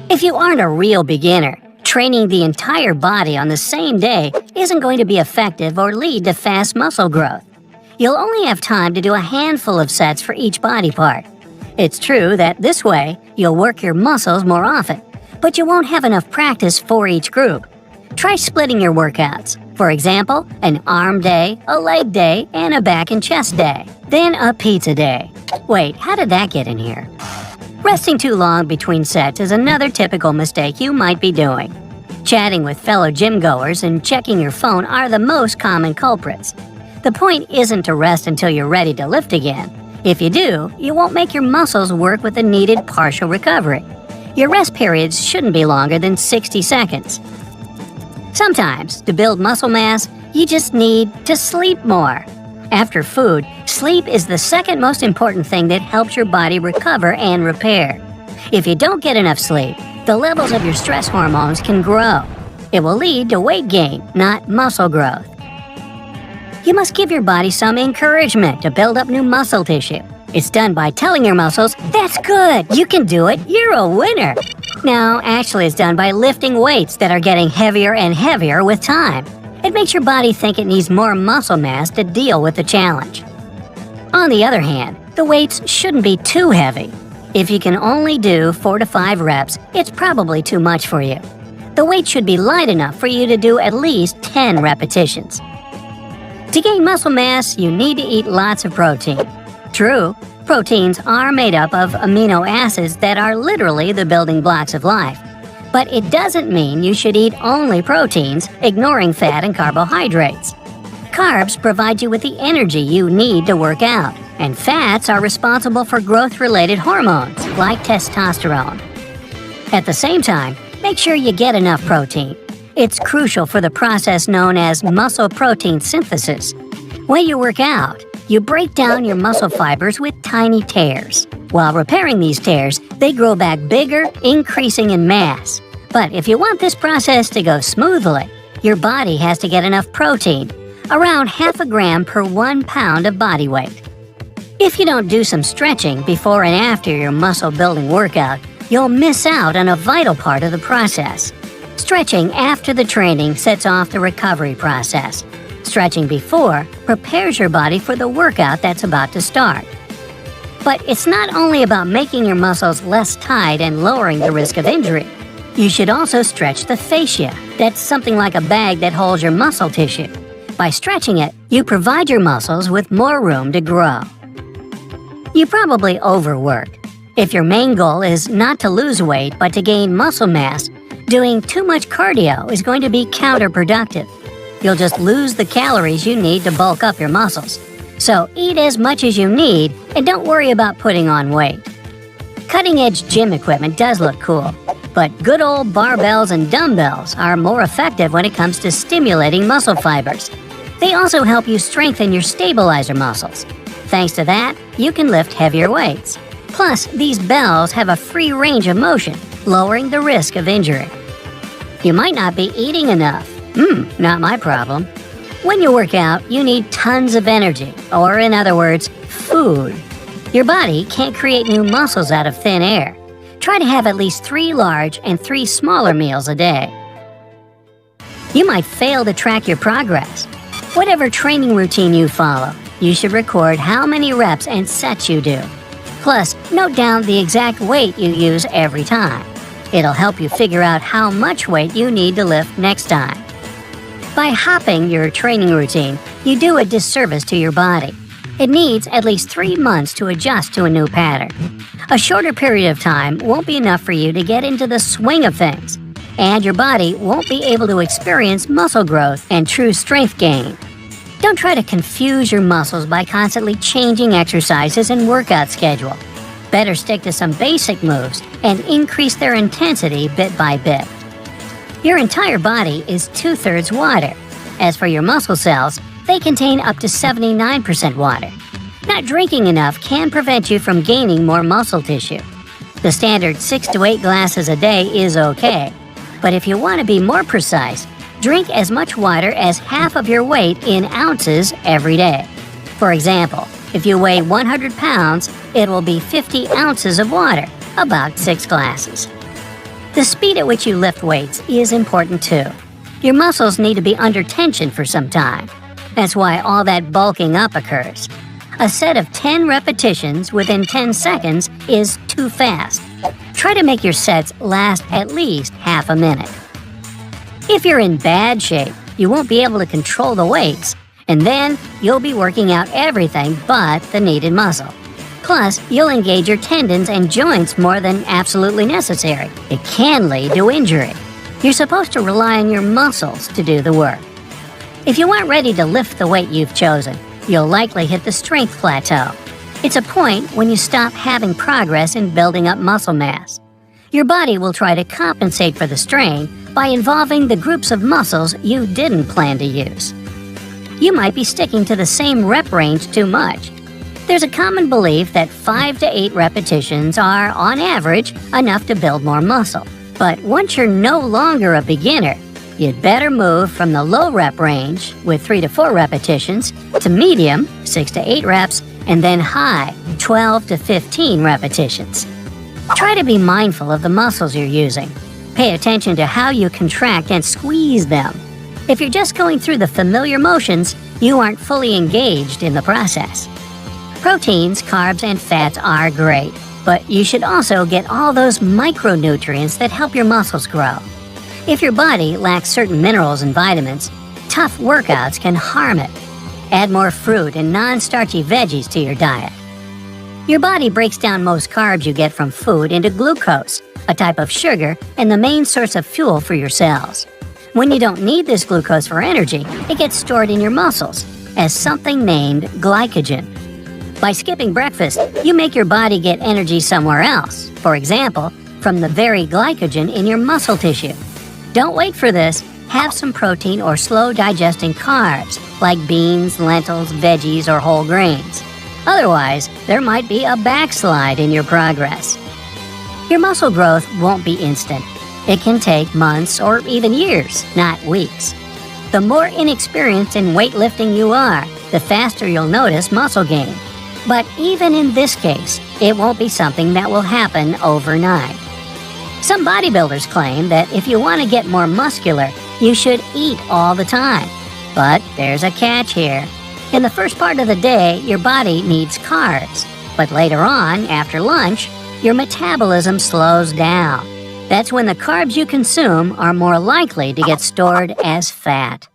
If you aren't a real beginner, training the entire body on the same day isn't going to be effective or lead to fast muscle growth. You'll only have time to do a handful of sets for each body part. It's true that this way, you'll work your muscles more often, but you won't have enough practice for each group. Try splitting your workouts. For example, an arm day, a leg day, and a back and chest day. Then a pizza day. Wait, how did that get in here? Resting too long between sets is another typical mistake you might be doing. Chatting with fellow gym goers and checking your phone are the most common culprits. The point isn't to rest until you're ready to lift again. If you do, you won't make your muscles work with the needed partial recovery. Your rest periods shouldn't be longer than 60 seconds. Sometimes, to build muscle mass, you just need to sleep more. After food, sleep is the second most important thing that helps your body recover and repair. If you don't get enough sleep, the levels of your stress hormones can grow. It will lead to weight gain, not muscle growth. You must give your body some encouragement to build up new muscle tissue. It's done by telling your muscles, "That's good, you can do it, you're a winner." No, actually it's done by lifting weights that are getting heavier and heavier with time. It makes your body think it needs more muscle mass to deal with the challenge. On the other hand, the weights shouldn't be too heavy. If you can only do 4 to 5 reps, it's probably too much for you. The weight should be light enough for you to do at least 10 repetitions. To gain muscle mass, you need to eat lots of protein. True, proteins are made up of amino acids that are literally the building blocks of life. But it doesn't mean you should eat only proteins, ignoring fat and carbohydrates. Carbs provide you with the energy you need to work out, and fats are responsible for growth-related hormones, like testosterone. At the same time, make sure you get enough protein. It's crucial for the process known as muscle protein synthesis. When you work out, you break down your muscle fibers with tiny tears. While repairing these tears, they grow back bigger, increasing in mass. But if you want this process to go smoothly, your body has to get enough protein, around half a gram per 1 pound of body weight. If you don't do some stretching before and after your muscle-building workout, you'll miss out on a vital part of the process. Stretching after the training sets off the recovery process. Stretching before prepares your body for the workout that's about to start. But it's not only about making your muscles less tight and lowering the risk of injury. You should also stretch the fascia. That's something like a bag that holds your muscle tissue. By stretching it, you provide your muscles with more room to grow. You probably overwork. If your main goal is not to lose weight but to gain muscle mass, doing too much cardio is going to be counterproductive. You'll just lose the calories you need to bulk up your muscles. So eat as much as you need and don't worry about putting on weight. Cutting-edge gym equipment does look cool, but good old barbells and dumbbells are more effective when it comes to stimulating muscle fibers. They also help you strengthen your stabilizer muscles. Thanks to that, you can lift heavier weights. Plus, these bells have a free range of motion, lowering the risk of injury. You might not be eating enough. Not my problem. When you work out, you need tons of energy, or in other words, food. Your body can't create new muscles out of thin air. Try to have at least 3 large and 3 smaller meals a day. You might fail to track your progress. Whatever training routine you follow, you should record how many reps and sets you do. Plus, note down the exact weight you use every time. It'll help you figure out how much weight you need to lift next time. By hopping your training routine, you do a disservice to your body. It needs at least 3 months to adjust to a new pattern. A shorter period of time won't be enough for you to get into the swing of things, and your body won't be able to experience muscle growth and true strength gain. Don't try to confuse your muscles by constantly changing exercises and workout schedule. Better stick to some basic moves and increase their intensity bit by bit. Your entire body is 2/3 water. As for your muscle cells, they contain up to 79% water. Not drinking enough can prevent you from gaining more muscle tissue. The standard 6 to 8 glasses a day is okay, but if you want to be more precise, drink as much water as half of your weight in ounces every day. For example, if you weigh 100 pounds, it will be 50 ounces of water, about 6 glasses. The speed at which you lift weights is important too. Your muscles need to be under tension for some time. That's why all that bulking up occurs. A set of 10 repetitions within 10 seconds is too fast. Try to make your sets last at least half a minute. If you're in bad shape, you won't be able to control the weights, and then you'll be working out everything but the needed muscle. Plus, you'll engage your tendons and joints more than absolutely necessary. It can lead to injury. You're supposed to rely on your muscles to do the work. If you aren't ready to lift the weight you've chosen, you'll likely hit the strength plateau. It's a point when you stop having progress in building up muscle mass. Your body will try to compensate for the strain by involving the groups of muscles you didn't plan to use. You might be sticking to the same rep range too much. There's a common belief that 5 to 8 repetitions are, on average, enough to build more muscle. But once you're no longer a beginner, you'd better move from the low rep range, with 3 to 4 repetitions, to medium, 6 to 8 reps, and then high, 12 to 15 repetitions. Try to be mindful of the muscles you're using. Pay attention to how you contract and squeeze them. If you're just going through the familiar motions, you aren't fully engaged in the process. Proteins, carbs, and fats are great, but you should also get all those micronutrients that help your muscles grow. If your body lacks certain minerals and vitamins, tough workouts can harm it. Add more fruit and non-starchy veggies to your diet. Your body breaks down most carbs you get from food into glucose, a type of sugar and the main source of fuel for your cells. When you don't need this glucose for energy, it gets stored in your muscles as something named glycogen. By skipping breakfast, you make your body get energy somewhere else, for example, from the very glycogen in your muscle tissue. Don't wait for this. Have some protein or slow-digesting carbs, like beans, lentils, veggies, or whole grains. Otherwise, there might be a backslide in your progress. Your muscle growth won't be instant. It can take months or even years, not weeks. The more inexperienced in weightlifting you are, the faster you'll notice muscle gain. But even in this case, it won't be something that will happen overnight. Some bodybuilders claim that if you want to get more muscular, you should eat all the time. But there's a catch here. In the first part of the day, your body needs carbs. But later on, after lunch, your metabolism slows down. That's when the carbs you consume are more likely to get stored as fat.